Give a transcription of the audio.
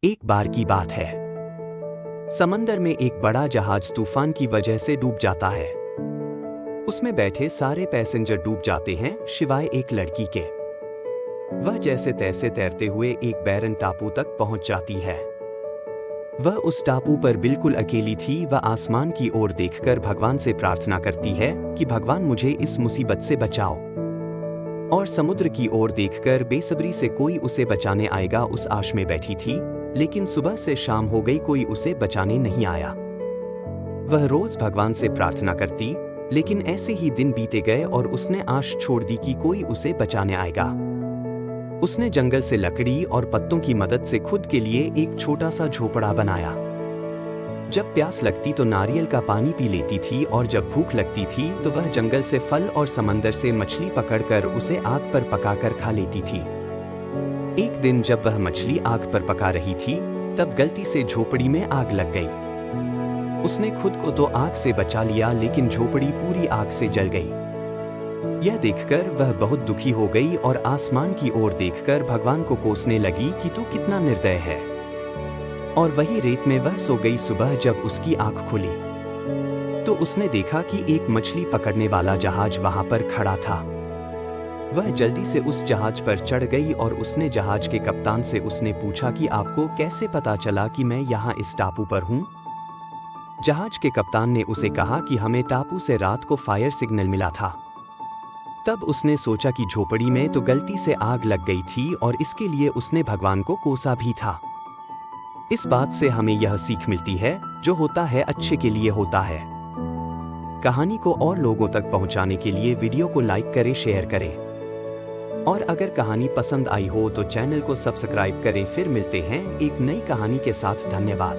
एक बार की बात है। समंदर में एक बड़ा जहाज तूफान की वजह से डूब जाता है। उसमें बैठे सारे पैसेंजर डूब जाते हैं सिवाय एक लड़की के। वह जैसे तैसे तैरते हुए एक बैरन टापू तक पहुंच जाती है। वह उस टापू पर बिल्कुल अकेली थी। वह आसमान की ओर देखकर भगवान से प्रार्थना करती है कि भगवान मुझे इस मुसीबत से बचाओ। और समुद्र की ओर देखकर बेसब्री से कोई उसे बचाने आएगा उस आश में बैठी थी। लेकिन सुबह से शाम हो गई, कोई उसे बचाने नहीं आया। वह रोज भगवान से प्रार्थना करती, लेकिन ऐसे ही दिन बीते गए और उसने आश छोड़ दी कि कोई उसे बचाने आएगा। उसने जंगल से लकड़ी और पत्तों की मदद से खुद के लिए एक छोटा सा झोपड़ा बनाया। जब प्यास लगती तो नारियल का पानी पी लेती थी और जब भूख लगती थी तो वह जंगल से फल और समंदर से मछली पकड़कर उसे आग पर पकाकर खा लेती थी। एक दिन जब वह मछली आग पर पका रही थी, तब गलती से झोपड़ी में आग लग गई। उसने खुद को तो आग से बचा लिया, लेकिन झोपड़ी पूरी आग से जल गई। यह देखकर वह बहुत दुखी हो गई और आसमान की ओर देखकर भगवान को कोसने लगी कि तू कितना निर्दय है। और वही रेत में वह सो गई। सुबह जब उसकी आंख खुली तो उसने देखा कि एक मछली पकड़ने वाला जहाज वहां पर खड़ा था। वह जल्दी से उस जहाज पर चढ़ गई और उसने जहाज के कप्तान से उसने पूछा कि आपको कैसे पता चला कि मैं यहाँ इस टापू पर हूँ। जहाज के कप्तान ने उसे कहा कि हमें टापू से रात को फायर सिग्नल मिला था। तब उसने सोचा कि झोपड़ी में तो गलती से आग लग गई थी और इसके लिए उसने भगवान को कोसा भी था। इस बात से हमें यह सीख मिलती है, जो होता है अच्छे के लिए होता है। कहानी को और लोगों तक पहुंचाने के लिए वीडियो को लाइक करें, शेयर करें। और अगर कहानी पसंद आई हो तो चैनल को सब्सक्राइब करें। फिर मिलते हैं एक नई कहानी के साथ। धन्यवाद।